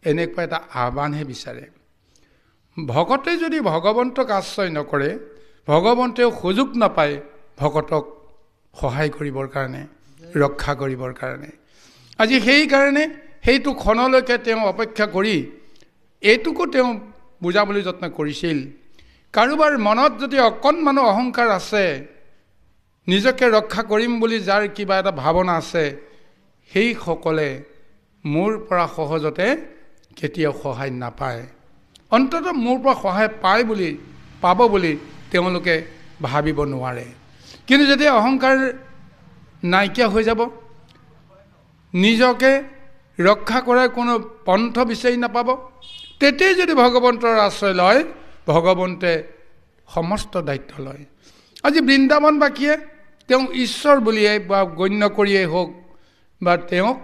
এনেকুৱা এটা আহ্বানহে বিচাৰে। ভকতে যদি ভগৱন্তক আশ্ৰয় নকৰে, ভগৱন্তেও সুযোগ নাপায় ভকতক সহায় কৰিবৰ কাৰণে, ৰক্ষা কৰিবৰ কাৰণে। আজি সেইকাৰণে সেইটো ক্ষণলৈকে তেওঁ অপেক্ষা কৰি এইটোকো তেওঁ বুজাবলৈ যত্ন কৰিছিল। কাৰোবাৰ মনত যদি অকণমানো অহংকাৰ আছে, নিজকে ৰক্ষা কৰিম বুলি যাৰ কিবা এটা ভাৱনা আছে, সেইসকলে মোৰ পৰা সহজতে কেতিয়াও সহায় নাপায়। অন্ততঃ মোৰ পৰা সহায় পাব বুলি তেওঁলোকে ভাবিব নোৱাৰে। কিন্তু যেতিয়া অহংকাৰ নাইকিয়া হৈ যাব, নিজকে ৰক্ষা কৰাৰ কোনো পন্থ বিচাৰি নাপাব, তেতিয়াই যদি ভগৱন্তৰ আশ্ৰয় লয়, ভগৱন্তে সমস্ত দায়িত্ব লয়। আজি বৃন্দাবনবাসীয়ে তেওঁ ঈশ্বৰ বুলিয়েই বা গণ্য কৰিয়েই হওক, বা তেওঁক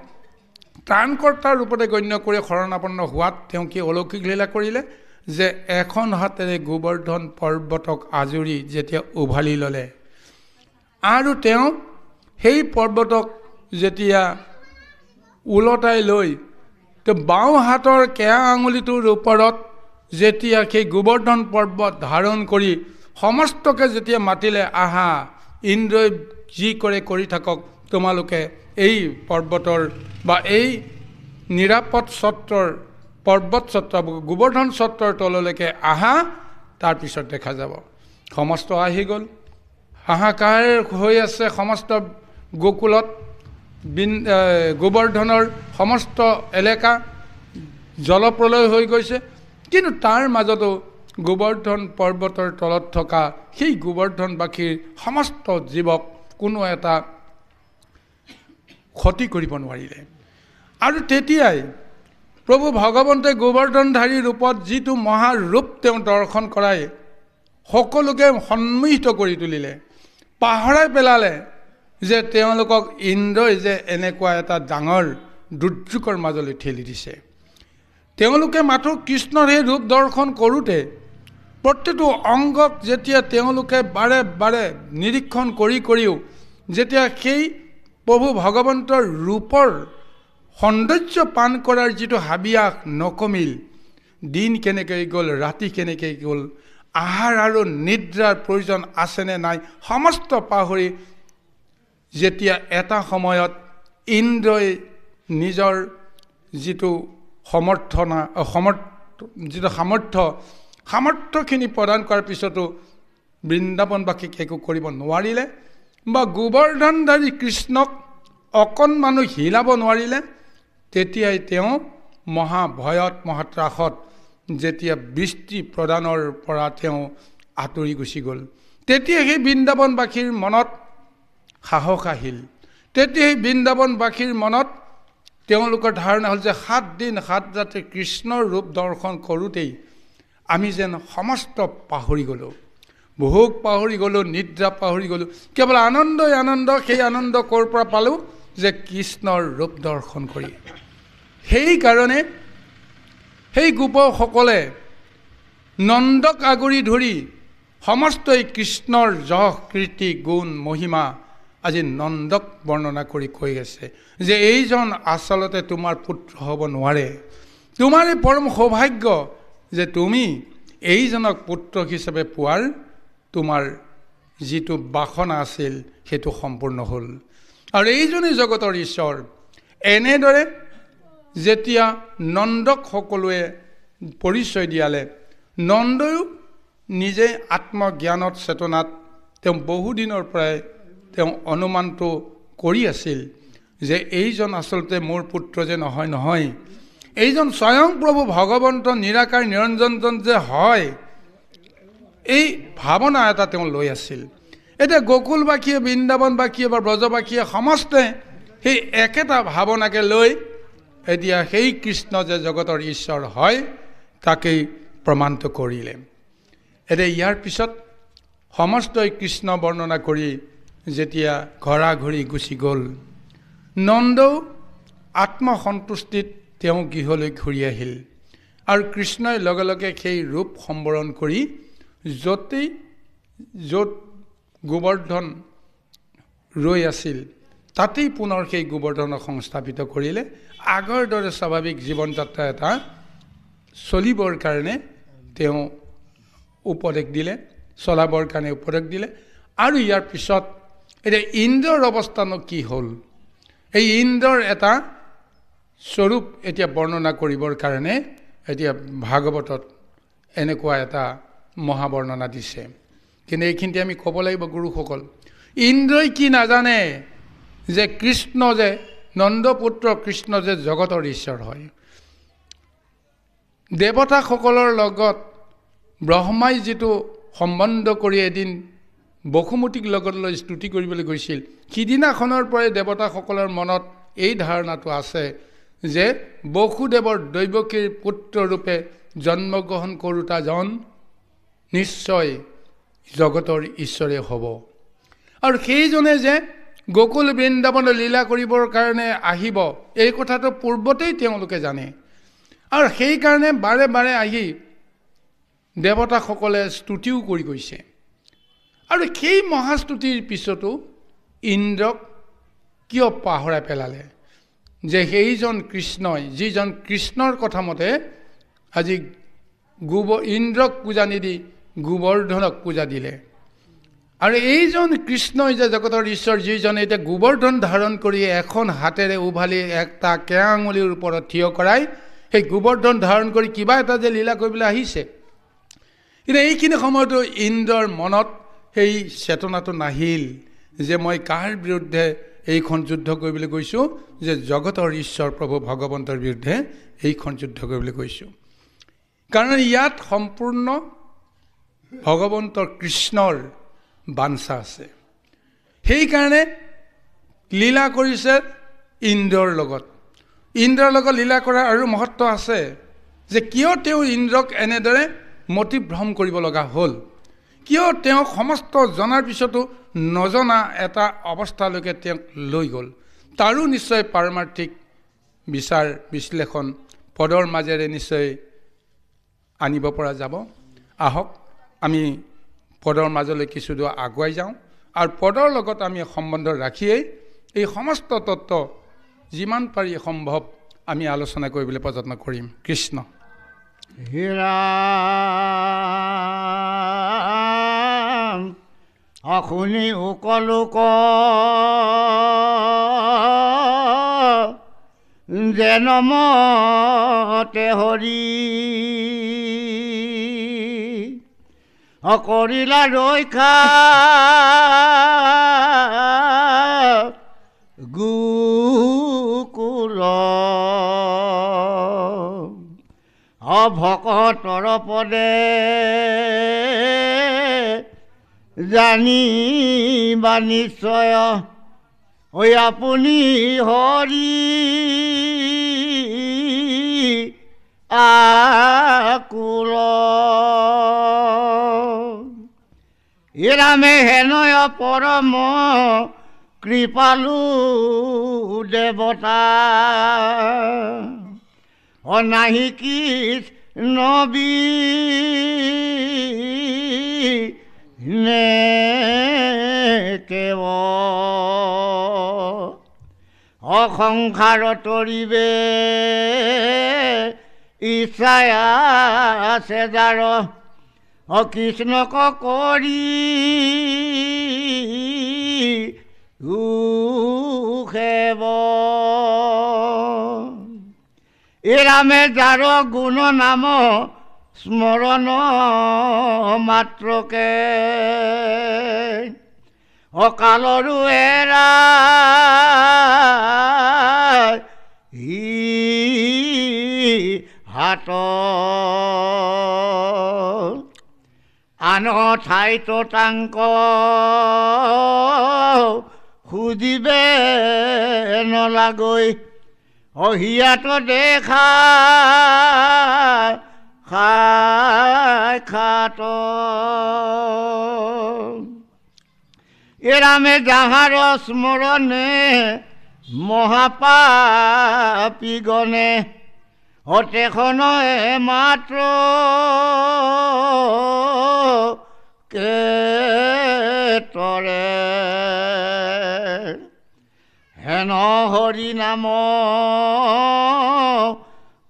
ত্ৰাণকৰ্তাৰ ৰূপতে গণ্য কৰি শৰণাপন্ন হোৱাত তেওঁ কি অলৌকিক লীলা কৰিলে যে এখন হাতেৰে গোবৰ্ধন পৰ্বতক আজুৰি যেতিয়া উভালি ল'লে, আৰু তেওঁ সেই পৰ্বতক যেতিয়া ওলটাই লৈ বাওঁ হাতৰ কেয়া আঙুলিটোৰ ওপৰত যেতিয়া সেই গোবৰ্ধন পৰ্বত ধাৰণ কৰি সমস্তকে যেতিয়া মাতিলে, আহা, ইন্দ্ৰই যি কৰে কৰি থাকক, তোমালোকে এই পৰ্বতৰ বা এই নিৰাপদ ছত্ৰৰ পৰ্বত ছত্ৰ গোবৰ্ধন ছত্ৰৰ তললৈকে আহা, তাৰপিছত দেখা যাব। সমস্ত আহি গ'ল। হাহাকাৰ হৈ আছে সমস্ত গোকুলত। গোবৰ্ধনৰ সমস্ত এলেকা জলপ্ৰলয় হৈ গৈছে। কিন্তু তাৰ মাজতো গোবৰ্ধন পৰ্বতৰ তলত থকা সেই গোবৰ্ধনবাসীৰ সমস্ত জীৱক কোনো এটা ক্ষতি কৰিব নোৱাৰিলে। আৰু তেতিয়াই প্ৰভু ভগৱন্তে গোবৰ্ধনধাৰী ৰূপত যিটো মহাৰূপ তেওঁ দৰ্শন কৰাই সকলোকে সন্মোহিত কৰি তুলিলে, পাহৰাই পেলালে যে তেওঁলোকক ইন্দ্ৰই যে এনেকুৱা এটা ডাঙৰ দুৰ্যোগৰ মাজলৈ ঠেলি দিছে। তেওঁলোকে মাথো কৃষ্ণৰ সেই ৰূপ দৰ্শন কৰোঁতে প্ৰতিটো অংগক যেতিয়া তেওঁলোকে বাৰে বাৰে নিৰীক্ষণ কৰিও যেতিয়া সেই প্ৰভু ভগৱন্তৰ ৰূপৰ সৌন্দৰ্য পান কৰাৰ যিটো হাবিয়াস নকমিল, দিন কেনেকৈ গ'ল, ৰাতি কেনেকৈ গ'ল, আহাৰ আৰু নিদ্ৰাৰ প্ৰয়োজন আছেনে নাই, সমস্ত পাহৰি যেতিয়া এটা সময়ত ইন্দ্ৰই নিজৰ যিটো সামৰ্থ্যখিনি প্ৰদান কৰাৰ পিছতো বৃন্দাবনবাসীক একো কৰিব নোৱাৰিলে, বা গোবৰ্ধনধাৰী কৃষ্ণক অকণমানো হিলাব নোৱাৰিলে, তেতিয়াই তেওঁ মহাভয়ত মহাত্ৰাসত যেতিয়া বৃষ্টি প্ৰদানৰ পৰা তেওঁ আঁতৰি গুচি গ'ল, তেতিয়া সেই বৃন্দাবনবাসীৰ মনত সাহস আহিল। তেতিয়া সেই বৃন্দাবনবাসীৰ মনত তেওঁলোকৰ ধাৰণা হ'ল যে 7 দিন 7 ৰাতি কৃষ্ণৰ ৰূপ দৰ্শন কৰোঁতেই আমি যেন সমস্ত পাহৰি গ'লোঁ, ভোগ পাহৰি গ'লোঁ, নিদ্ৰা পাহৰি গ'লোঁ, কেৱল আনন্দই আনন্দ। সেই আনন্দ ক'ৰ পৰা পালোঁ? যে কৃষ্ণৰ ৰূপ দৰ্শন কৰি। সেইকাৰণে সেই গোপসকলে নন্দক আগুৰি ধৰি সমস্তই কৃষ্ণৰ যশ কীৰ্তি গুণ মহিমা আজি নন্দক বৰ্ণনা কৰি কৈ আছে যে এইজন আচলতে তোমাৰ পুত্ৰ হ'ব নোৱাৰে। তোমাৰে পৰম সৌভাগ্য যে তুমি এইজনক পুত্ৰ হিচাপে পোৱাৰ তোমাৰ যিটো বাসনা আছিল সেইটো সম্পূৰ্ণ হ'ল। আৰু এইজনেই জগতৰ ঈশ্বৰ। এনেদৰে যেতিয়া নন্দক সকলোৱে পৰিচয় দিয়ালে, নন্দয়ো নিজে আত্মজ্ঞানত চেতনাত তেওঁ বহুদিনৰ পৰাই তেওঁ অনুমানটো কৰি আছিল যে এইজন আচলতে মোৰ পুত্ৰ যে নহয়, এইজন স্বয়ং প্ৰভু ভগৱন্ত নিৰাকাৰ নিৰঞ্জনজন যে হয়, এই ভাৱনা এটা তেওঁ লৈ আছিল। এতিয়া গোকুলবাসীয়ে, বৃন্দাবনবাসীয়ে বা ব্ৰজবাসীয়ে সমস্তে সেই একেটা ভাৱনাকে লৈ এতিয়া সেই কৃষ্ণ যে জগতৰ ঈশ্বৰ হয় তাকেই প্ৰমাণটো কৰিলে। এতিয়া ইয়াৰ পিছত সমস্তই কৃষ্ণ বৰ্ণনা কৰি যেতিয়া ঘৰা ঘূৰি গুচি গ'ল, নন্দও আত্মসন্তুষ্টিত তেওঁ গৃহলৈ ঘূৰি আহিল। আৰু কৃষ্ণই লগে লগে সেই ৰূপ সম্বৰণ কৰি য'ত গোবৰ্ধন ৰৈ আছিল তাতেই পুনৰ সেই গোবৰ্ধনক সংস্থাপিত কৰিলে আগৰ দৰে স্বাভাৱিক জীৱন যাত্ৰা এটা চলিবৰ কাৰণে তেওঁ উপদেশ দিলে চলাবৰ কাৰণে উপদেশ দিলে আৰু ইয়াৰ পিছত এতিয়া ইন্দ্ৰৰ অৱস্থানো কি হ'ল এই ইন্দ্ৰৰ এটা স্বৰূপ এতিয়া বৰ্ণনা কৰিবৰ কাৰণে এতিয়া ভাগৱতত এনেকুৱা এটা মহাবৰ্ণনা দিছে কিন্তু এইখিনিতে আমি ক'ব লাগিব গুৰুসকল ইন্দ্ৰই কি নাজানে যে কৃষ্ণ যে নন্দপুত্ৰ কৃষ্ণ যে জগতৰ ঈশ্বৰ হয় দেৱতাসকলৰ লগত ব্ৰহ্মাই যিটো সম্বন্ধ কৰি এদিন বসুমতীক লগত লৈ স্তুতি কৰিবলৈ গৈছিল সিদিনাখনৰ পৰাই দেৱতাসকলৰ মনত এই ধাৰণাটো আছে যে বসুদেৱৰ দৈৱকীৰ পুত্ৰৰূপে জন্মগ্ৰহণ কৰোঁতাজন নিশ্চয় জগতৰ ঈশ্বৰে হ'ব আৰু সেইজনে যে গোকুল বৃন্দাবন লীলা কৰিবৰ কাৰণে আহিব এই কথাটো পূৰ্বতেই তেওঁলোকে জানে আৰু সেইকাৰণে বাৰে বাৰে আহি দেৱতাসকলে স্তুতিও কৰি গৈছে আৰু সেই মহাস্তুতিৰ পিছতো ইন্দ্ৰক কিয় পাহৰাই পেলালে যে সেইজন কৃষ্ণই যিজন কৃষ্ণৰ কথা মতে আজি ইন্দ্ৰক পূজা নিদি গোবৰ্ধনক পূজা দিলে আৰু এইজন কৃষ্ণই যে জগতৰ ঈশ্বৰ যিজনে এতিয়া গোবৰ্ধন ধাৰণ কৰি এখন হাতেৰে উভালি একটা কেৰা আঙুলিৰ ওপৰত থিয় কৰাই সেই গোবৰ্ধন ধাৰণ কৰি কিবা এটা যে লীলা কৰিবলৈ আহিছে কিন্তু এইখিনি সময়তো ইন্দ্ৰৰ মনত সেই চেতনাটো নাহিল যে মই কাৰ বিৰুদ্ধে এইখন যুদ্ধ কৰিবলৈ গৈছোঁ যে জগতৰ ঈশ্বৰ প্ৰভু ভগৱন্তৰ বিৰুদ্ধে এইখন যুদ্ধ কৰিবলৈ গৈছোঁ কাৰণ ইয়াত সম্পূৰ্ণ ভগৱন্তৰ কৃষ্ণৰ বাঞ্ছা আছে সেইকাৰণে লীলা কৰিছে ইন্দ্ৰৰ লগত লীলা কৰাৰ আৰু মহত্ব আছে যে কিয় তেওঁ ইন্দ্ৰক এনেদৰে মতিভ্ৰম কৰিব লগা হ'ল কিয় তেওঁ সমস্ত জনাৰ পিছতো নজনা এটা অৱস্থালৈকে তেওঁক লৈ গ'ল তাৰো নিশ্চয় পাৰমাৰ্থিক বিচাৰ বিশ্লেষণ পদৰ মাজেৰে নিশ্চয় আনিব পৰা যাব আহক আমি পদৰ মাজলৈ কিছু দূৰ আগুৱাই যাওঁ আৰু পদৰ লগত আমি সম্বন্ধ ৰাখিয়েই এই সমস্ত তত্ত্ব যিমান পাৰি সম্ভৱ আমি আলোচনা কৰিবলৈ প্ৰযত্ন কৰিম কৃষ্ণ হীৰাম অশুনি সকলোক যেন মতে হৰি অকৰিলা ৰক্ষা গোকুল অভকতৰ পদে জানিবা নিশ্চয় ঐ আপুনি হৰি আকুল ইৰামে হেনয় পৰম কৃপালু দেৱতা অনাহি কৃষ্ণবি নে কেৱ অসংসাৰ তৰিবে ইচ্ছাই আছে যাৰ অকৃষ্ণক কৰি সেৱ এৰামে যাৰ গুণ নাম স্মৰণ মাত্ৰকে অকালৰো এৰা হাত আন ঠাইত তাংক খুজিবে নলাগৈ অহিয়াত দেখা খাত এৰামে যাহাৰ স্মৰণে মহাপাপীগণে অতেখন মাত্ৰ কেতৰে হেন হৰি নাম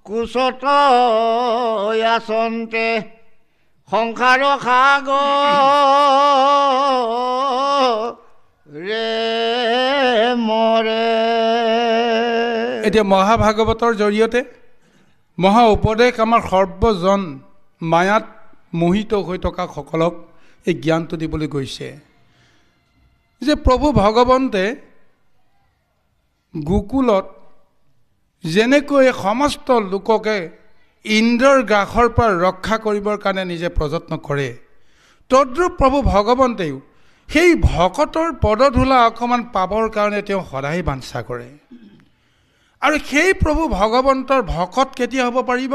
কুশত আচন্তে সংসাৰ সাগৰে মৰে। এতিয়া মহাভাগৱতৰ জৰিয়তে মহা উপদেশ আমাৰ সৰ্বজন মায়াত মোহিত হৈ থকা সকলক এই জ্ঞানটো দিবলৈ গৈছে যে প্ৰভু ভগৱন্তে গোকুলত যেনেকৈ সমস্ত লোককে ইন্দ্ৰৰ গ্ৰাসৰ পৰা ৰক্ষা কৰিবৰ কাৰণে নিজে প্ৰযত্ন কৰে, তদ্ৰূপ প্ৰভু ভগৱন্তেও সেই ভকতৰ পদধূলা অকণমান পাবৰ কাৰণে তেওঁ সদায় বাঞ্ছা কৰে। আৰু সেই প্ৰভু ভগৱন্তৰ ভকত কেতিয়া হ'ব পাৰিব?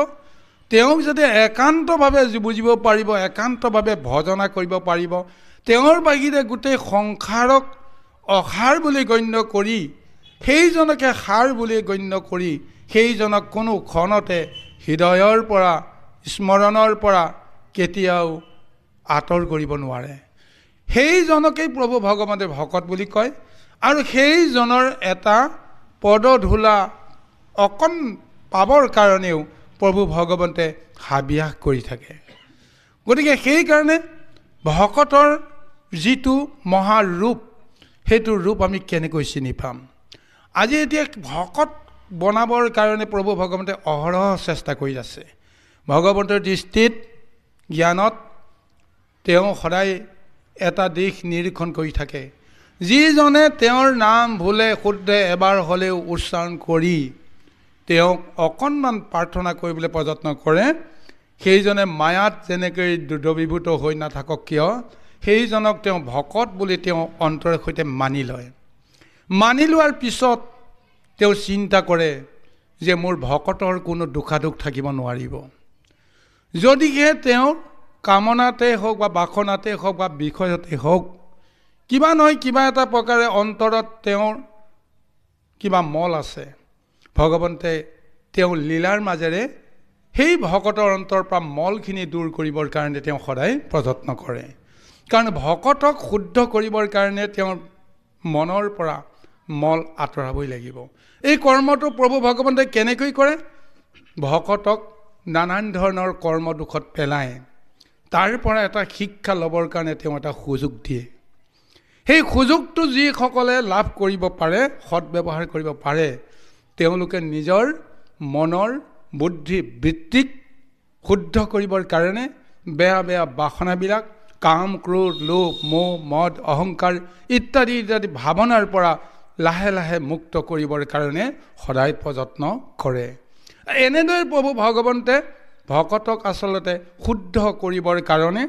তেওঁক যদি একান্তভাৱে বুজিব পাৰিব, একান্তভাৱে ভজনা কৰিব পাৰিব, তেওঁৰ বাহিৰে গোটেই সংসাৰক অসাৰ বুলি গণ্য কৰি, সেইজনকে সাৰ বুলি গণ্য কৰি, সেইজনক কোনো ক্ষণতে হৃদয়ৰ পৰা স্মৰণৰ পৰা কেতিয়াও আঁতৰ কৰিব নোৱাৰে। সেইজনকেই প্ৰভু ভগৱন্তে ভকত বুলি কয়। আৰু সেইজনৰ এটা পদধূলা অকণ পাবৰ কাৰণেও প্ৰভু ভগৱন্তে হাবিয়াস কৰি থাকে। গতিকে সেইকাৰণে ভকতৰ যিটো মহাৰূপ, সেইটো ৰূপ আমি কেনেকৈ চিনি পাম? আজি এতিয়া ভকত বনাবৰ কাৰণে প্ৰভু ভগৱন্তে অহৰহ চেষ্টা কৰি আছে। ভগৱন্তৰ দৃষ্টিত জ্ঞানত তেওঁ সদায় এটা দিশ নিৰীক্ষণ কৰি থাকে। যিজনে তেওঁৰ নাম ভুলে শুদ্ধে এবাৰ হ'লেও উচ্চাৰণ কৰি তেওঁক অকণমান প্ৰাৰ্থনা কৰিবলৈ প্ৰযত্ন কৰে, সেইজনে মায়াত যেনেকৈ দ্ৰৱীভূত হৈ নাথাকক কিয়, সেইজনক তেওঁ ভকত বুলি তেওঁ অন্তৰৰ সৈতে মানি লয়। মানি লোৱাৰ পিছত তেওঁ চিন্তা কৰে যে মোৰ ভকতৰ কোনো দুখাদুখ থাকিব নোৱাৰিব। যদিহে তেওঁৰ কামনাতে হওক বা বাসনাতে হওক বা বিষয়তে হওক কিবা নহয় কিবা এটা প্ৰকাৰে অন্তৰত তেওঁৰ কিবা মল আছে, ভগৱন্তে তেওঁ লীলাৰ মাজেৰে সেই ভকতৰ অন্তৰৰ পৰা মলখিনি দূৰ কৰিবৰ কাৰণে তেওঁ সদায় প্ৰযত্ন কৰে। কাৰণ ভকতক শুদ্ধ কৰিবৰ কাৰণে তেওঁৰ মনৰ পৰা মল আঁতৰাবই লাগিব। এই কৰ্মটো প্ৰভু ভগৱন্তে কেনেকৈ কৰে? ভকতক নানান ধৰণৰ কৰ্ম দুখত পেলাই তাৰ পৰা এটা শিক্ষা ল'বৰ কাৰণে তেওঁ এটা সুযোগ দিয়ে। সেই সুযোগটো যিসকলে লাভ কৰিব পাৰে, সৎব্যৱহাৰ কৰিব পাৰে, তেওঁলোকে নিজৰ মনৰ বুদ্ধি বৃত্তিক শুদ্ধ কৰিবৰ কাৰণে বেয়া বেয়া বাসনাবিলাক, কাম, ক্ৰোধ, লোভ, মোহ, মদ, অহংকাৰ ইত্যাদি ইত্যাদি ভাৱনাৰ পৰা লাহে লাহে মুক্ত কৰিবৰ কাৰণে সদায় প্ৰযত্ন কৰে। এনেদৰে প্ৰভু ভগৱন্তে ভকতক আচলতে শুদ্ধ কৰিবৰ কাৰণে,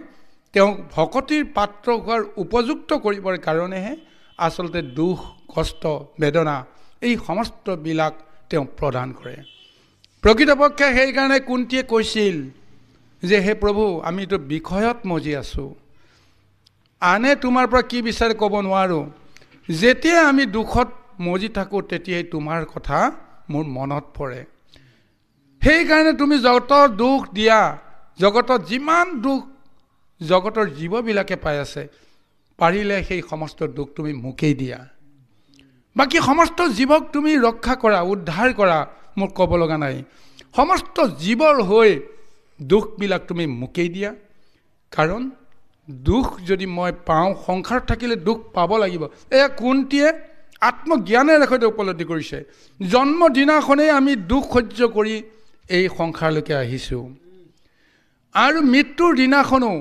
তেওঁক ভকতিৰ পাত্ৰ হোৱাৰ উপযুক্ত কৰিবৰ কাৰণেহে আচলতে দুখ, কষ্ট, বেদনা এই সমস্তবিলাক তেওঁ প্ৰদান কৰে। প্ৰকৃতপক্ষে সেইকাৰণে কুন্তীয়ে কৈছিল যে হে প্ৰভু, আমিতো বিষয়ত মজি আছোঁ, আনে তোমাৰ পৰা কি বিচাৰে ক'ব নোৱাৰোঁ। যেতিয়া আমি দুখত মজি থাকোঁ তেতিয়াই তোমাৰ কথা মোৰ মনত পৰে। সেইকাৰণে তুমি যত দুখ দিয়া, জগতত যিমান দুখ জগতৰ জীৱবিলাকে পাই আছে, পাৰিলে সেই সমস্ত দুখ তুমি মোকেই দিয়া। বাকী সমস্ত জীৱক তুমি ৰক্ষা কৰা, উদ্ধাৰ কৰা, মোক ক'ব লগা নাই। সমস্ত জীৱৰ হৈ দুখবিলাক তুমি মোকেই দিয়া। কাৰণ দুখ যদি মই পাওঁ, সংসাৰত থাকিলে দুখ পাব লাগিব। এয়া কুন্তীয়ে আত্মজ্ঞানেৰে সৈতে উপলব্ধি কৰিছে। জন্মদিনাখনেই আমি দুখ সহ্য কৰি এই সংসাৰলৈকে আহিছোঁ, আৰু মৃত্যুৰ দিনাখনো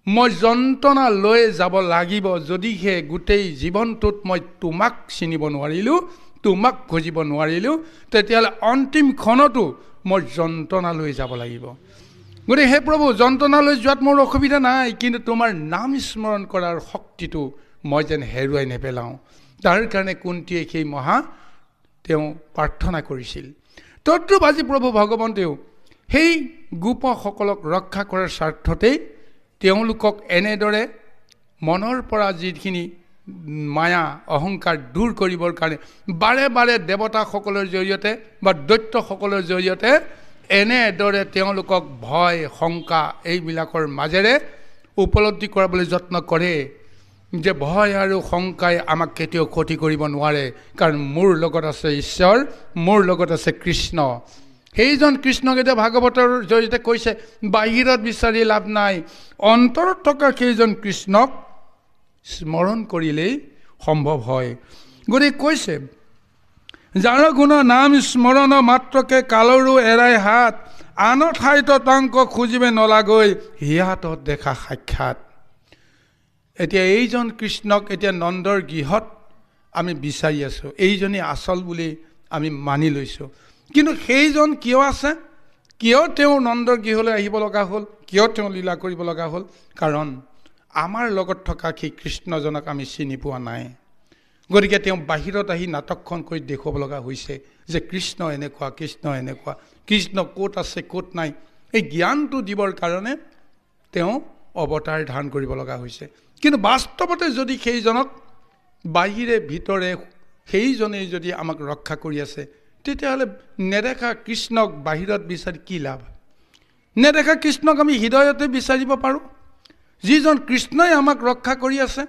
মই যন্ত্ৰণা লৈ যাব লাগিব। যদিহে গোটেই জীৱনটোত মই তোমাক চিনিব নোৱাৰিলোঁ, তোমাক খুজিব নোৱাৰিলোঁ, তেতিয়াহ'লে অন্তিম ক্ষণতো মই যন্ত্ৰণা লৈ যাব লাগিব। গতিকে হে প্ৰভু, যন্ত্ৰণা লৈ যোৱাত মোৰ অসুবিধা নাই, কিন্তু তোমাৰ নাম স্মৰণ কৰাৰ শক্তিটো মই যেন হেৰুৱাই নেপেলাওঁ। তাৰ কাৰণে কুন্তীয়ে সেই তেওঁ প্ৰাৰ্থনা কৰিছিল। তদ্ৰূপ আজি প্ৰভু ভগৱন্তেও সেই গোপসকলক ৰক্ষা কৰাৰ স্বাৰ্থতেই তেওঁলোকক এনেদৰে মনৰ পৰা যিখিনি মায়া অহংকাৰ দূৰ কৰিবৰ কাৰণে বাৰে বাৰে দেৱতাসকলৰ জৰিয়তে বা দৈত্যসকলৰ জৰিয়তে এনেদৰে তেওঁলোকক ভয় শংকা এইবিলাকৰ মাজেৰে উপলব্ধি কৰাবলৈ যত্ন কৰে। যে ভয় আৰু শংকাই আমাক কেতিয়াও ক্ষতি কৰিব নোৱাৰে, কাৰণ মোৰ লগত আছে ঈশ্বৰ, মোৰ লগত আছে কৃষ্ণ। সেইজন কৃষ্ণক এতিয়া ভাগৱতৰ জৰিয়তে কৈছে বাহিৰত বিচাৰি লাভ নাই, অন্তৰত থকা সেইজন কৃষ্ণক স্মৰণ কৰিলেই সম্ভৱ হয়। গতিকে কৈছে যাৰ গুণ নাম স্মৰণ মাত্ৰকে কালৰো এৰাই হাত, আন ঠাইত তাংক খুজিবে নলাগৈ হিয়াতত দেখা সাক্ষাৎ। এতিয়া এইজন কৃষ্ণক এতিয়া নন্দৰ গৃহত আমি বিচাৰি আছোঁ, এইজনেই আচল বুলি আমি মানি লৈছোঁ। কিন্তু সেইজন কিয় আছে, কিয় তেওঁ নন্দৰ গৃহলৈ আহিব লগা হ'ল, কিয় তেওঁ লীলা কৰিব লগা হ'ল? কাৰণ আমাৰ লগত থকা সেই কৃষ্ণজনক আমি চিনি পোৱা নাই। গতিকে তেওঁ বাহিৰত আহি নাটকখন কৰি দেখুৱাব লগা হৈছে যে কৃষ্ণ এনেকুৱা, কৃষ্ণ এনেকুৱা, কৃষ্ণ ক'ত আছে ক'ত নাই। এই জ্ঞানটো দিবৰ কাৰণে তেওঁ অৱতাৰ ধাৰণ কৰিব লগা হৈছে। কিন্তু বাস্তৱতে যদি সেইজনক বাহিৰে ভিতৰে সেইজনেই যদি আমাক ৰক্ষা কৰি আছে, তেতিয়াহ'লে নেদেখা কৃষ্ণক বাহিৰত বিচাৰি কি লাভ? নেদেখা কৃষ্ণক আমি হৃদয়তে বিচাৰিব পাৰোঁ। যিজন কৃষ্ণই আমাক ৰক্ষা কৰি আছে,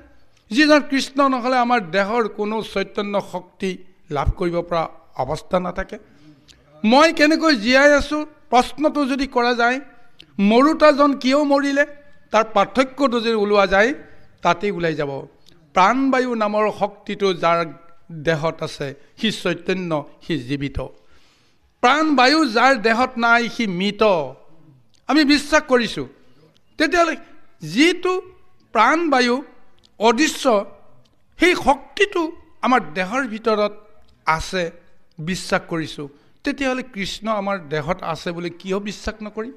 যিজন কৃষ্ণ নহ'লে আমাৰ দেহৰ কোনো চৈতন্য শক্তি লাভ কৰিব পৰা অৱস্থা নাথাকে। মই কেনেকৈ জীয়াই আছোঁ প্ৰশ্নটো যদি কৰা যায়, মৰোতাজন কিয় মৰিলে তাৰ পাৰ্থক্যটো যদি ওলোৱা যায়, তাতেই ওলাই যাব প্ৰাণবায়ু নামৰ শক্তিটো যাৰ দেহত আছে সি চৈতন্য, সি জীৱিত। প্ৰাণবায়ু যাৰ দেহত নাই সি মৃত, আমি বিশ্বাস কৰিছোঁ। তেতিয়াহ'লে যিটো প্ৰাণবায়ু অদৃশ্য, সেই শক্তিটো আমাৰ দেহৰ ভিতৰত আছে বিশ্বাস কৰিছোঁ, তেতিয়াহ'লে কৃষ্ণ আমাৰ দেহত আছে বুলি কিয় বিশ্বাস নকৰিম?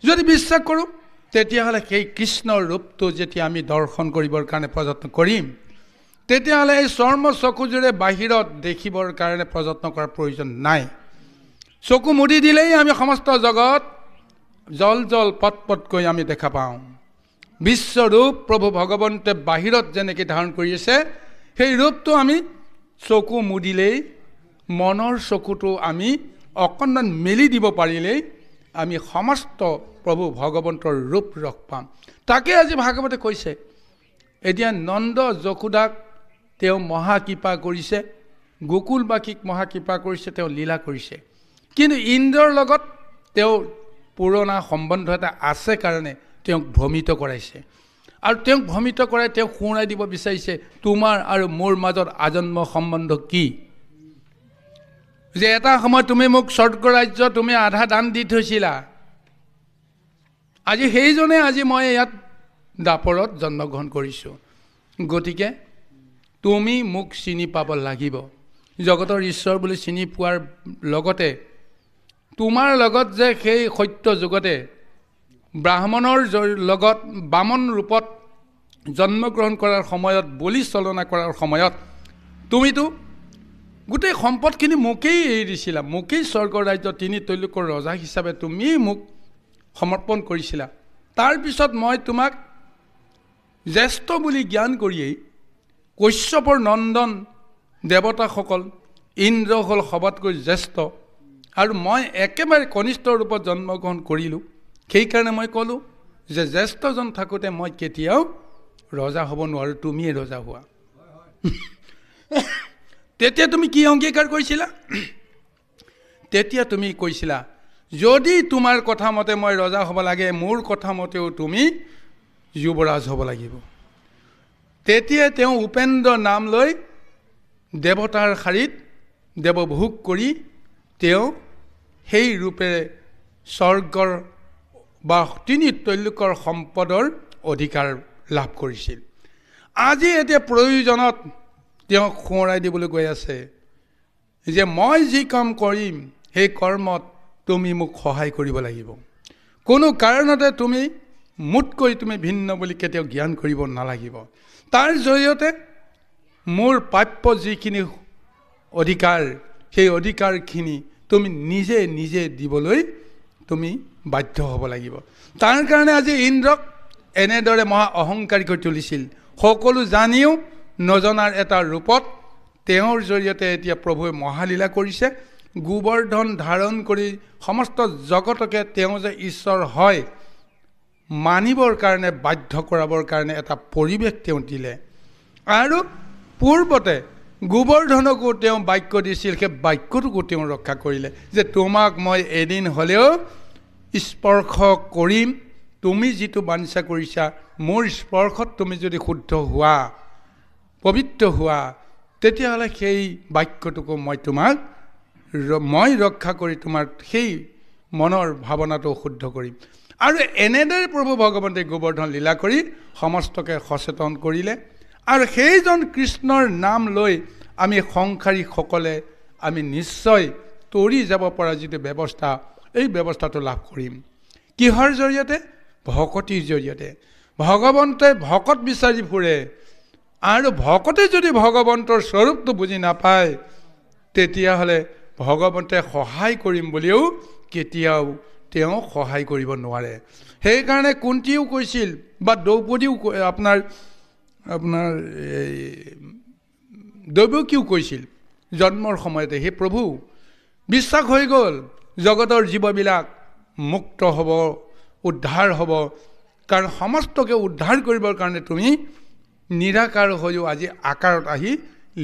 যদি বিশ্বাস কৰোঁ, তেতিয়াহ'লে সেই কৃষ্ণৰ ৰূপটো যেতিয়া আমি দৰ্শন কৰিবৰ কাৰণে প্ৰযত্ন কৰিম, তেতিয়াহ'লে এই চৰ্ম চকুযোৰে বাহিৰত দেখিবৰ কাৰণে প্ৰযত্ন কৰাৰ প্ৰয়োজন নাই। চকু মুদি দিলেই আমি সমস্ত জগত জল জল পট পটকৈ আমি দেখা পাওঁ। বিশ্বৰূপ প্ৰভু ভগৱন্তে বাহিৰত যেনেকৈ ধাৰণ কৰি আছে, সেই ৰূপটো আমি চকু মুদিলেই, মনৰ চকুটো আমি অকণমান মেলি দিব পাৰিলেই আমি সমস্ত প্ৰভু ভগৱন্তৰ ৰূপ ৰস পাম। তাকে আজি ভাগৱতে কৈছে। এতিয়া নন্দ যশোদাক তেওঁ মহাকৃপা কৰিছে, গোকুলবাসীক মহাকৃপা কৰিছে, তেওঁ লীলা কৰিছে। কিন্তু ইন্দ্ৰৰ লগত তেওঁ পুৰণা সম্বন্ধ এটা আছে কাৰণে তেওঁক ভ্ৰমিত কৰাইছে, আৰু তেওঁক ভ্ৰমিত কৰাই তেওঁক সোঁৱৰাই দিব বিচাৰিছে তোমাৰ আৰু মোৰ মাজত আজন্ম সম্বন্ধ কি? যে এটা সময় তুমি মোক স্বৰ্গ ৰাজ্য তুমি আধা দান দি থৈছিলা, আজি সেইজনে আজি মই ইয়াত দাপৰত জন্মগ্ৰহণ কৰিছোঁ। গতিকে তুমি মোক চিনি পাব লাগিব। জগতৰ ঈশ্বৰ বুলি চিনি পোৱাৰ লগতে তোমাৰ লগত যে সেই সত্য যুগতে ব্ৰাহ্মণৰ লগত বামন ৰূপত জন্মগ্ৰহণ কৰাৰ সময়ত, বলি চলনা কৰাৰ সময়ত তুমিতো গোটেই সম্পদখিনি মোকেই এৰি দিছিলা, মোকেই স্বৰ্গৰ ৰাজ্য তিনি তৈলোকৰ ৰজা হিচাপে তুমি মোক সমৰ্পণ কৰিছিলা। তাৰপিছত মই তোমাক জ্যেষ্ঠ বুলি জ্ঞান কৰিয়েই কশ্যপৰ নন্দন দেৱতাসকল, ইন্দ্ৰ হ'ল সবতকৈ জ্যেষ্ঠ, আৰু মই একেবাৰে কনিষ্ঠ ৰূপত জন্মগ্ৰহণ কৰিলোঁ। সেইকাৰণে মই ক'লোঁ যে জ্যেষ্ঠজন থাকোঁতে মই কেতিয়াও ৰজা হ'ব নোৱাৰোঁ, তুমিয়ে ৰজা হোৱা। তেতিয়া তুমি কি অংগীকাৰ কৰিছিলা? তেতিয়া তুমি কৈছিলা যদি তোমাৰ কথা মতে মই ৰজা হ'ব লাগে, মোৰ কথা মতেও তুমি যুৱৰাজ হ'ব লাগিব। তেতিয়াই তেওঁ উপেন্দ্ৰ নাম লৈ দেৱতাৰ শাৰীত দেৱভোগ কৰি তেওঁ সেই ৰূপেৰে স্বৰ্গৰ বা তিনি তৈলোকৰ সম্পদৰ অধিকাৰ লাভ কৰিছিল। আজি এতিয়া প্ৰয়োজনত তেওঁক সোঁৱৰাই দিবলৈ গৈ আছে যে মই যি কাম কৰিম সেই কৰ্মত তুমি মোক সহায় কৰিব লাগিব। কোনো কাৰণতে তুমি মোতকৈ তুমি ভিন্ন বুলি কেতিয়াও জ্ঞান কৰিব নালাগিব। তাৰ জৰিয়তে মোৰ প্ৰাপ্য যিখিনি অধিকাৰ, সেই অধিকাৰখিনি তুমি নিজে নিজে দিবলৈ তুমি বাধ্য হ'ব লাগিব। তাৰ কাৰণে আজি ইন্দ্ৰক এনেদৰে মহা অহংকাৰী কৰি তুলিছিল। সকলো জানিও নজনাৰ এটা ৰূপত তেওঁৰ জৰিয়তে এতিয়া প্ৰভুৱে মহালীলা কৰিছে। গোবৰ্ধন ধাৰণ কৰি সমস্ত জগতকে তেওঁ যে ঈশ্বৰ হয়, মানিবৰ কাৰণে বাধ্য কৰাবৰ কাৰণে এটা পৰিৱেশ তেওঁ দিলে। আৰু পূৰ্বতে গোবৰ্ধনকো তেওঁ বাক্য দিছিল, সেই বাক্যটোকো তেওঁ ৰক্ষা কৰিলে যে তোমাক মই এদিন হ'লেও স্পৰ্শ কৰিম, তুমি যিটো বাঞ্ছা কৰিছা মোৰ স্পৰ্শত তুমি যদি শুদ্ধ হোৱা, পবিত্ৰ হোৱা, তেতিয়াহ'লে সেই বাক্যটোকো মই ৰক্ষা কৰি তোমাৰ সেই মনৰ ভাৱনাটো শুদ্ধ কৰিম। আৰু এনেদৰে প্ৰভু ভগৱন্তই গোবৰ্ধন লীলা কৰি সমস্তকে সচেতন কৰিলে। আৰু সেইজন কৃষ্ণৰ নাম লৈ আমি সংসাৰীসকলে আমি নিশ্চয় তৰি যাব পৰা যিটো ব্যৱস্থা, এই ব্যৱস্থাটো লাভ কৰিম। কিহৰ জৰিয়তে? ভকতিৰ জৰিয়তে। ভগৱন্তই ভকত বিচাৰি ফুৰে, আৰু ভকতে যদি ভগৱন্তৰ স্বৰূপটো বুজি নাপায়, তেতিয়াহ'লে ভগৱন্তে সহায় কৰিম বুলিও কেতিয়াও তেওঁ সহায় কৰিব নোৱাৰে। সেইকাৰণে কুন্তীও কৈছিল, বা দ্ৰৌপদীও আপোনাৰ দৈৱকীও কৈছিল জন্মৰ সময়তে, হে প্ৰভু, বিশ্বাস হৈ গ'ল জগতৰ জীৱবিলাক মুক্ত হ'ব, উদ্ধাৰ হ'ব, কাৰণ সমস্তকে উদ্ধাৰ কৰিবৰ কাৰণে তুমি নিৰাকাৰ হৈও আজি আকাৰত আহি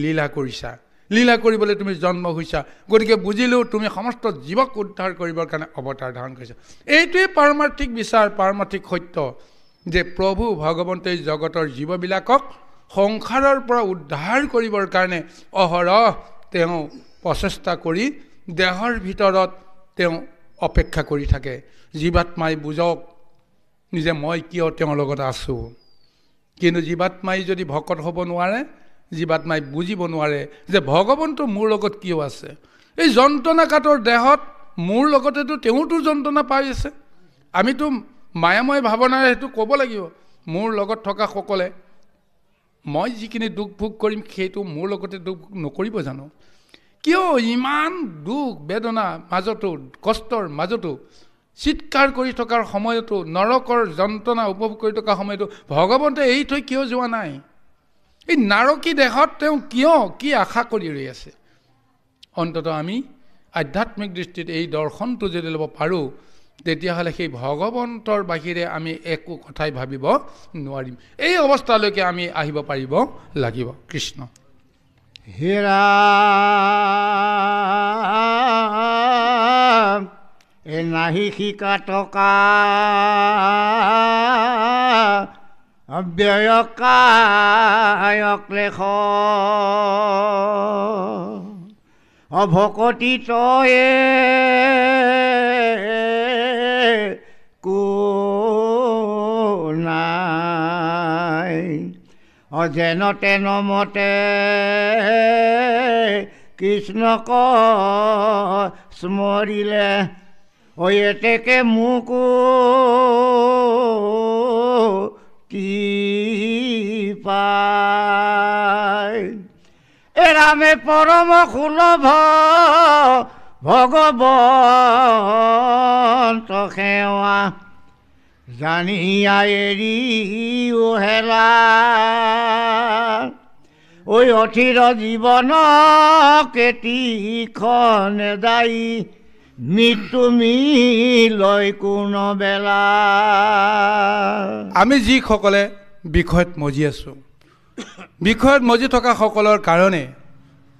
লীলা কৰিছা, লীলা কৰিবলৈ তুমি জন্ম হৈছা, গতিকে বুজিলেও তুমি সমস্ত জীৱক উদ্ধাৰ কৰিবৰ কাৰণে অৱতাৰ ধাৰণ কৰিছা। এইটোৱে পাৰমাৰ্থিক বিচাৰ, পাৰমাৰ্থিক সত্য, যে প্ৰভু ভগৱন্তই জগতৰ জীৱবিলাকক সংসাৰৰ পৰা উদ্ধাৰ কৰিবৰ কাৰণে অহৰহ তেওঁ প্ৰচেষ্টা কৰি দেহৰ ভিতৰত তেওঁ অপেক্ষা কৰি থাকে। জীৱাত্মাই বুজক যে মই কিয় তেওঁৰ লগত আছোঁ। কিন্তু জীৱাত্মাই যদি ভকত হ'ব নোৱাৰে, জীৱাত্মাই বুজিব নোৱাৰে যে ভগৱন্ত মোৰ লগত কিয় আছে। এই যন্ত্ৰণাকাতৰ দেহত মোৰ লগতেতো তেওঁতো যন্ত্ৰণা পাই আছে। আমিতো মায়াময় ভাৱনাৰে সেইটো ক'ব লাগিব, মোৰ লগত থকা সকলে মই যিখিনি দুখ ভোগ কৰিম সেইটো মোৰ লগতে দুখ নকৰিব জানো? কিয় ইমান দুখ বেদনা মাজতো, কষ্টৰ মাজতো, চিৎকাৰ কৰি থকাৰ সময়তো, নৰকৰ যন্ত্ৰণা উপভোগ কৰি থকা সময়তো ভগৱন্তে এৰি থৈ কিয় যোৱা নাই? এই নাৰকী দেহত তেওঁ কিয় কি আশা কৰি ৰৈ আছে? অন্ততঃ আমি আধ্যাত্মিক দৃষ্টিত এই দৰ্শনটো যদি ল'ব পাৰোঁ, তেতিয়াহ'লে সেই ভগৱন্তৰ বাহিৰে আমি একো কথাই ভাবিব নোৱাৰিম। এই অৱস্থালৈকে আমি আহিব পাৰিব লাগিব। কৃষ্ণ। হেৰা এ নাহি শিকা টকা অব্যয়কায়ক লেখ অভকতি তয়ে নাই অজেন তেন মতে কৃষ্ণক স্মৰিলে এতেকে মোকো কি পায়। এৰামে পৰম সুলভ ভগৱন্ত সেৱা জানিয়া এৰি হেলা ঐ অথিৰ জীৱন কেতিখন দায়ী মৃত্যু মিলয় কোন বেলা। আমি যিসকলে বিষয়ত মজি আছোঁ, বিষয়ত মজি থকা সকলৰ কাৰণে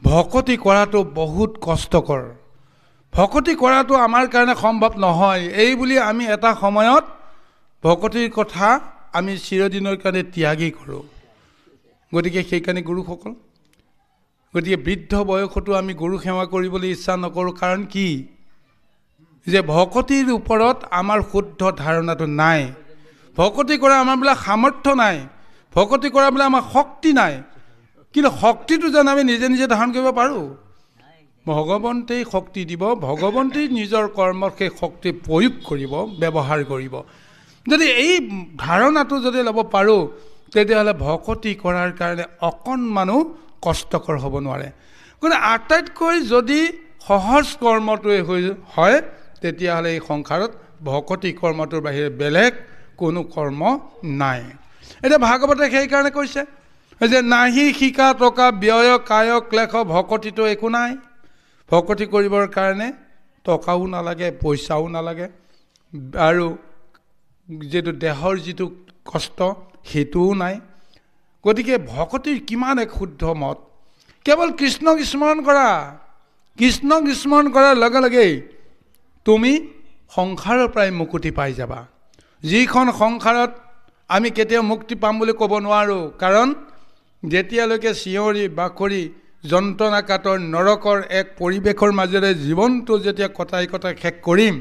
ভকতি কৰাটো বহুত কষ্টকৰ। ভকতি কৰাটো আমাৰ কাৰণে সম্ভৱ নহয়। এই বুলি আমি এটা সময়ত ভকতিৰ কথা আমি চিৰদিনৰ কাৰণে ত্যাগী কৰোঁ। গতিকে সেইকাৰণে গুৰুসকল, গতিকে বৃদ্ধ বয়সতো আমি গুৰু সেৱা কৰিবলৈ ইচ্ছা নকৰোঁ। কাৰণ কি? যে ভকতিৰ ওপৰত আমাৰ শুদ্ধ ধাৰণাটো নাই। ভকতি কৰা আমাৰ বোলে সামৰ্থ্য নাই, ভকতি কৰা বোলে আমাৰ শক্তি নাই। কিন্তু শক্তিটো যেন আমি নিজে নিজে ধাৰণ কৰিব পাৰোঁ। ভগৱন্তেই শক্তি দিব, ভগৱন্তেই নিজৰ কৰ্মত সেই শক্তি প্ৰয়োগ কৰিব, ব্যৱহাৰ কৰিব। যদি এই ধাৰণাটো যদি ল'ব পাৰোঁ, তেতিয়াহ'লে ভকতি কৰাৰ কাৰণে অকণমানো কষ্টকৰ হ'ব নোৱাৰে। গতিকে আটাইতকৈ যদি সহজ কৰ্মটোৱে হয়, তেতিয়াহ'লে এই সংসাৰত ভকতি কৰ্মটোৰ বাহিৰে বেলেগ কোনো কৰ্ম নাই। এতিয়া ভাগৱতে সেইকাৰণে কৈছে যে নাহি শিকা টকা ব্যয় কায়ক লেখ। ভকতিটো একো নাই। ভকতি কৰিবৰ কাৰণে টকাও নালাগে, পইচাও নালাগে, আৰু যিটো দেহৰ যিটো কষ্ট সেইটোও নাই। গতিকে ভকতিৰ কিমান এক শুদ্ধ মত। কেৱল কৃষ্ণক স্মৰণ কৰা, কৃষ্ণক স্মৰণ কৰাৰ লগে লগেই তুমি সংসাৰৰ পৰাই মুক্তি পাই যাবা। যিখন সংসাৰত আমি কেতিয়াও মুক্তি পাম বুলি ক'ব নোৱাৰোঁ, কাৰণ যেতিয়ালৈকে চিঞৰি বাখৰি যন্ত্ৰণাকাতৰ নৰকৰ এক পৰিৱেশৰ মাজেৰে জীৱনটো যেতিয়া কটাই কটাই শেষ কৰিম,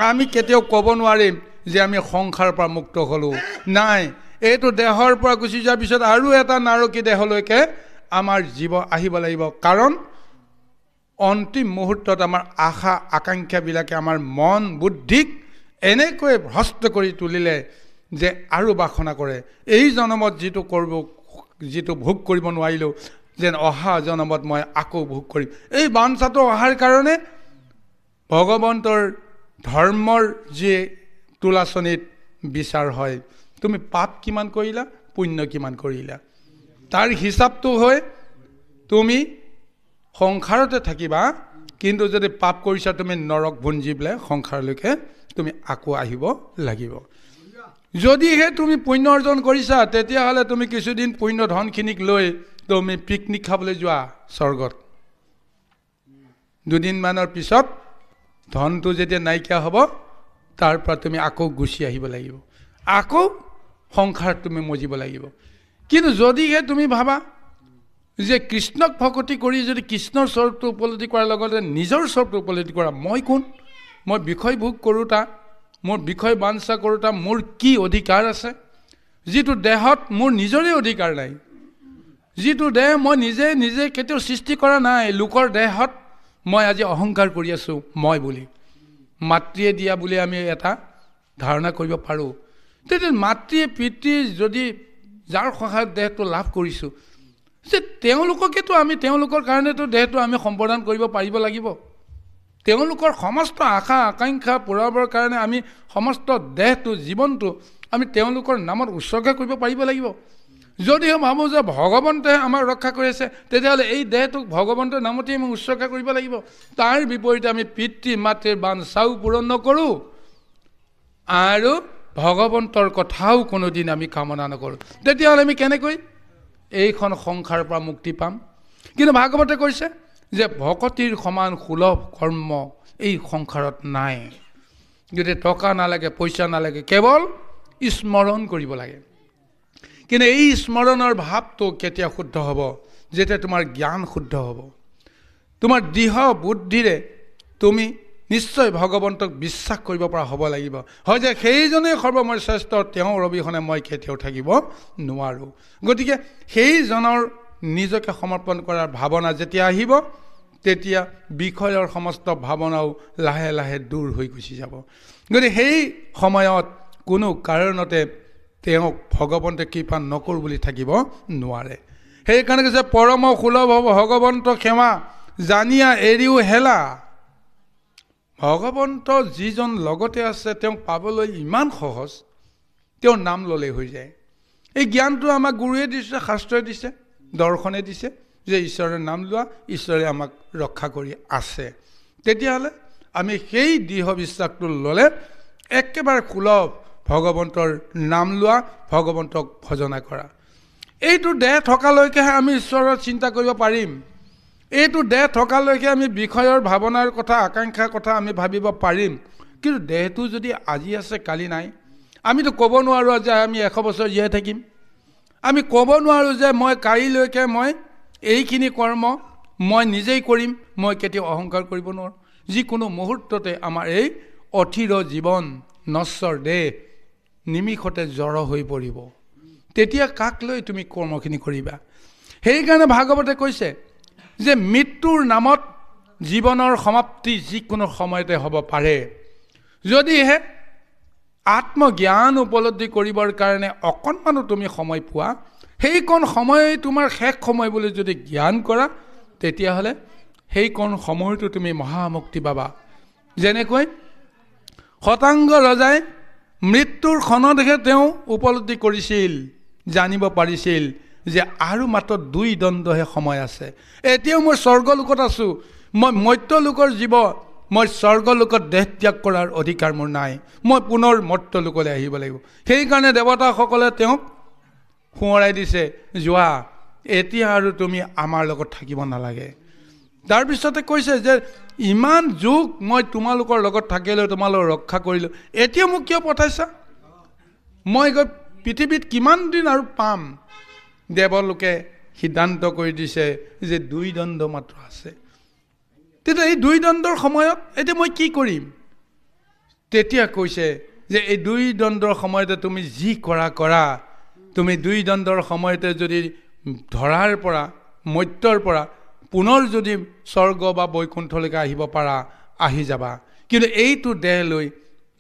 আমি কেতিয়াও ক'ব নোৱাৰিম যে আমি সংসাৰৰ পৰা মুক্ত হ'লোঁ। নাই, এইটো দেহৰ পৰা গুচি যোৱাৰ পিছত আৰু এটা নাৰকী দেহলৈকে আমাৰ জীৱ আহিব লাগিব। কাৰণ অন্তিম মুহূৰ্তত আমাৰ আশা আকাংক্ষাবিলাকে আমাৰ মন বুদ্ধিক এনেকৈ ভ্ৰষ্ট কৰি তুলিলে যে আৰু বাসনা কৰে, এই জনমত যিটো কৰিব, যিটো ভোগ কৰিব নোৱাৰিলোঁ, যেন অহা জনমত মই আকৌ ভোগ কৰিম। এই বাঞ্ছাটো অহাৰ কাৰণে ভগৱন্তৰ ধৰ্মৰ যি তোলাচনীত বিচাৰ হয়, তুমি পাপ কিমান কৰিলা, পুণ্য কিমান কৰিলা, তাৰ হিচাপটো হয় তুমি সংসাৰতে থাকিবা, কিন্তু যদি পাপ কৰিছা তুমি নৰক ভুঞ্জি পেলাই সংসাৰলৈকে তুমি আকৌ আহিব লাগিব। যদিহে তুমি পুণ্য অৰ্জন কৰিছা, তেতিয়াহ'লে তুমি কিছুদিন পুণ্য ধনখিনিক লৈ তুমি পিকনিক খাবলৈ যোৱা স্বৰ্গত। দুদিনমানৰ পিছত ধনটো যেতিয়া নাইকিয়া হ'ব, তাৰ পৰা তুমি আকৌ গুচি আহিব লাগিব, আকৌ সংসাৰত তুমি মজিব লাগিব। কিন্তু যদিহে তুমি ভাবা যে কৃষ্ণক ভকতি কৰি যদি কৃষ্ণৰ স্বৰূপটো উপলব্ধি কৰাৰ লগতে নিজৰ স্বৰূপটো উপলব্ধি কৰা, মই কোন, মই বিষয় ভোগ কৰোঁতা, মোৰ বিষয় বাঞ্ছা কৰোঁতা, মোৰ কি অধিকাৰ আছে, যিটো দেহত মোৰ নিজৰে অধিকাৰ নাই, যিটো দেহ মই নিজে নিজে কেতিয়াও সৃষ্টি কৰা নাই, লোকৰ দেহত মই আজি অহংকাৰ কৰি আছোঁ মই বুলি, মাতৃয়ে দিয়া বুলি আমি এটা ধাৰণা কৰিব পাৰোঁ। তেতিয়া মাতৃয়ে পিতৃ যদি যাৰ সহায়ত দেহটো লাভ কৰিছোঁ, যে তেওঁলোককেতো আমি তেওঁলোকৰ কাৰণেতো দেহটো আমি সম্পাদন কৰিব পাৰিব লাগিব। তেওঁলোকৰ সমস্ত আশা আকাংক্ষা পূৰাবৰ কাৰণে আমি সমস্ত দেহটো জীৱনটো আমি তেওঁলোকৰ নামত উৎসৰ্গা কৰিব পাৰিব লাগিব। যদিহে ভাবোঁ যে ভগৱন্তই আমাক ৰক্ষা কৰি আছে, তেতিয়াহ'লে এই দেহটোক ভগৱন্তৰ নামতেই আমি উৎসৰ্গা কৰিব লাগিব। তাৰ বিপৰীতে আমি পিতৃ মাতৃৰ বাঞ্ছাও পূৰণ নকৰোঁ আৰু ভগৱন্তৰ কথাও কোনোদিন আমি কামনা নকৰোঁ, তেতিয়াহ'লে আমি কেনেকৈ এইখন সংসাৰৰ পৰা মুক্তি পাম? কিন্তু ভাগৱতে কৈছে যে ভকতিৰ সমান সুলভ কৰ্ম এই সংসাৰত নাই। যদি টকা নালাগে, পইচা নালাগে, কেৱল স্মৰণ কৰিব লাগে। কিন্তু এই স্মৰণৰ ভাৱটো কেতিয়া শুদ্ধ হ'ব? যেতিয়া তোমাৰ জ্ঞান শুদ্ধ হ'ব, তোমাৰ দৃঢ় বুদ্ধিৰে তুমি নিশ্চয় ভগৱন্তক বিশ্বাস কৰিব পৰা হ'ব লাগিব, হয় যে সেইজনেই সৰ্বময় শ্ৰেষ্ঠ, তেওঁৰ অবিহনে মই কেতিয়াও থাকিব নোৱাৰোঁ। গতিকে সেইজনৰ নিজকে সমৰ্পণ কৰাৰ ভাৱনা যেতিয়া আহিব, তেতিয়া বিষয়ৰ সমস্ত ভাৱনাও লাহে লাহে দূৰ হৈ গুচি যাব। গতিকে সেই সময়ত কোনো কাৰণতে তেওঁক ভগৱন্তে কৃপা নকৰোঁ বুলি থাকিব নোৱাৰে। সেইকাৰণে কৈছে পৰম সুলভ হ'ব ভগৱন্ত সেৱা, জানিয়া এৰিও হেলা। ভগৱন্ত যিজন লগতে আছে তেওঁক পাবলৈ ইমান সহজ, তেওঁৰ নাম ল'লেই হৈ যায়। এই জ্ঞানটো আমাক গুৰুৱে দিছে, শাস্ত্ৰই দিছে, দৰ্শনে দিছে যে ঈশ্বৰৰ নাম লোৱা, ঈশ্বৰে আমাক ৰক্ষা কৰি আছে। তেতিয়াহ'লে আমি সেই দৃঢ় বিশ্বাসটো ল'লে একেবাৰে সুলভ ভগৱন্তৰ নাম লোৱা, ভগৱন্তক ভজনা কৰা। এইটো দেহ থকালৈকেহে আমি ঈশ্বৰৰ চিন্তা কৰিব পাৰিম। এইটো দেহ থকালৈকে আমি বিষয়ৰ ভাৱনাৰ কথা, আকাংক্ষাৰ কথা আমি ভাবিব পাৰিম। কিন্তু দেহটো যদি আজি আছে কালি নাই, আমিতো ক'ব নোৱাৰোঁ যে আমি 100 বছৰ জীয়াই থাকিম। আমি ক'ব নোৱাৰোঁ যে মই কাইলৈকে মই এইখিনি কৰ্ম মই নিজেই কৰিম, মই কেতিয়াও অহংকাৰ কৰিব নোৱাৰোঁ। যিকোনো মুহূৰ্ততে আমাৰ এই অথিৰ জীৱন, নশ্বৰ দেহ নিমিষতে জড় হৈ পৰিব। তেতিয়া কাক লৈ তুমি কৰ্মখিনি কৰিবা? সেইকাৰণে ভাগৱতে কৈছে যে মৃত্যুৰ নামত জীৱনৰ সমাপ্তি যিকোনো সময়তে হ'ব পাৰে। যদিহে আত্মজ্ঞান উপলব্ধি কৰিবৰ কাৰণে অকণমানো তুমি সময় পোৱা, সেইকণ সময় তোমাৰ শেষ সময় বুলি যদি জ্ঞান কৰা, তেতিয়াহ'লে সেইকণ সময়তো তুমি মহামুক্তি পাবা। যেনেকৈ শতাংগ ৰজাই মৃত্যুৰ ক্ষণতহে তেওঁ উপলব্ধি কৰিছিল, জানিব পাৰিছিল যে আৰু মাত্ৰ 2 দণ্ডহে সময় আছে। এতিয়াও মই স্বৰ্গলোকত আছোঁ, মই মৰ্ত্যলোকৰ জীৱ, মই স্বৰ্গলোকত দেহ ত্যাগ কৰাৰ অধিকাৰ মোৰ নাই, মই পুনৰ মৰ্ত্যলোকলৈ আহিব লাগিব। সেইকাৰণে দেৱতাসকলে তেওঁক সোঁৱৰাই দিছে, যোৱা, এতিয়া আৰু তুমি আমাৰ লগত থাকিব নালাগে। তাৰপিছতে কৈছে যে ইমান যুগ মই তোমালোকৰ লগত থাকিলোঁ, তোমালোকক ৰক্ষা কৰিলোঁ, এতিয়া মোক কিয় পঠাইছা? মই গৈ পৃথিৱীত কিমান দিন আৰু পাম? দেৱলোকে সিদ্ধান্ত কৰি দিছে যে 2 দণ্ড মাত্ৰ আছে। তেতিয়া এই 2 দণ্ডৰ সময়ত এতিয়া মই কি কৰিম? তেতিয়া কৈছে যে এই 2 দণ্ডৰ সময়তে তুমি যি কৰা কৰা, তুমি 2 দণ্ডৰ সময়তে যদি ধৰাৰ পৰা মৰ্ত্যৰ পৰা পুনৰ যদি স্বৰ্গ বা বৈকুণ্ঠলৈকে আহিব পাৰা, আহি যাবা। কিন্তু এইটো দেহ লৈ,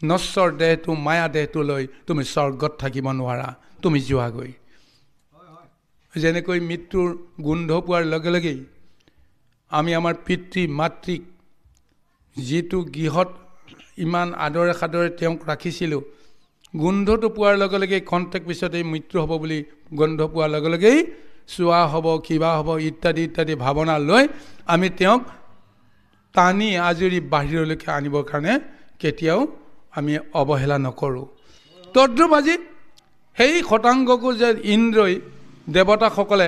নশ্বৰ দেহটো, মায়া দেহটো লৈ তুমি স্বৰ্গত থাকিব নোৱাৰা, তুমি যোৱাগৈ। যেনেকৈ মৃত্যুৰ গোন্ধ পোৱাৰ লগে লগেই আমি আমাৰ পিতৃ মাতৃক যিটো গৃহত ইমান আদৰে সাদৰে তেওঁক ৰাখিছিলোঁ, গোন্ধটো পোৱাৰ লগে লগেই খন্তেক পিছতেই মৃত্যু হ'ব বুলি গোন্ধ পোৱাৰ লগে লগেই চোৱা হ'ব, কিবা হ'ব ইত্যাদি ইত্যাদি ভাৱনা লৈ আমি তেওঁক টানি আজৰি বাহিৰলৈকে আনিবৰ কাৰণে কেতিয়াও আমি অৱহেলা নকৰোঁ। তদ্ৰূপ আজি সেই শতাংগকো যে ইন্দ্ৰই দেৱতাসকলে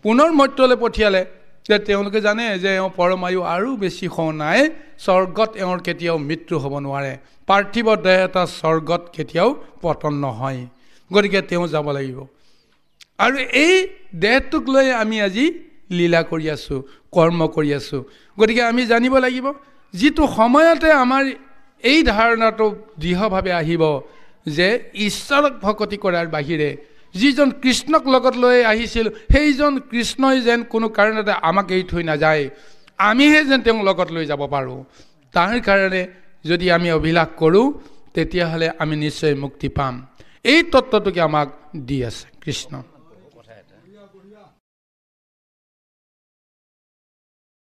পুনৰ মৰ্ত্যলৈ পঠিয়ালে, যে তেওঁলোকে জানে যে এওঁ পৰমায়ু আৰু বেছি নাই, স্বৰ্গত এওঁৰ কেতিয়াও মৃত্যু হ'ব নোৱাৰে, পাৰ্থিৱ দেহ এটা স্বৰ্গত কেতিয়াও পতন নহয়, গতিকে তেওঁ যাব লাগিব। আৰু এই দেহটোক লৈ আমি আজি লীলা কৰি আছোঁ, কৰ্ম কৰি আছোঁ। গতিকে আমি জানিব লাগিব, যিটো সময়তে আমাৰ এই ধাৰণাটো দৃঢ়ভাৱে আহিব যে ঈশ্বৰক ভকতি কৰাৰ বাহিৰে যিজন কৃষ্ণক লগত লৈ আহিছিল, সেইজন কৃষ্ণই যেন কোনো কাৰণতে আমাক এৰি থৈ নাযায়, আমিহে যেন তেওঁক লগত লৈ যাব পাৰোঁ। তাৰ কাৰণে যদি আমি অভিলাষ কৰোঁ, তেতিয়াহ'লে আমি নিশ্চয় মুক্তি পাম। এই তত্ত্বটোকে আমাক দি আছে কৃষ্ণ।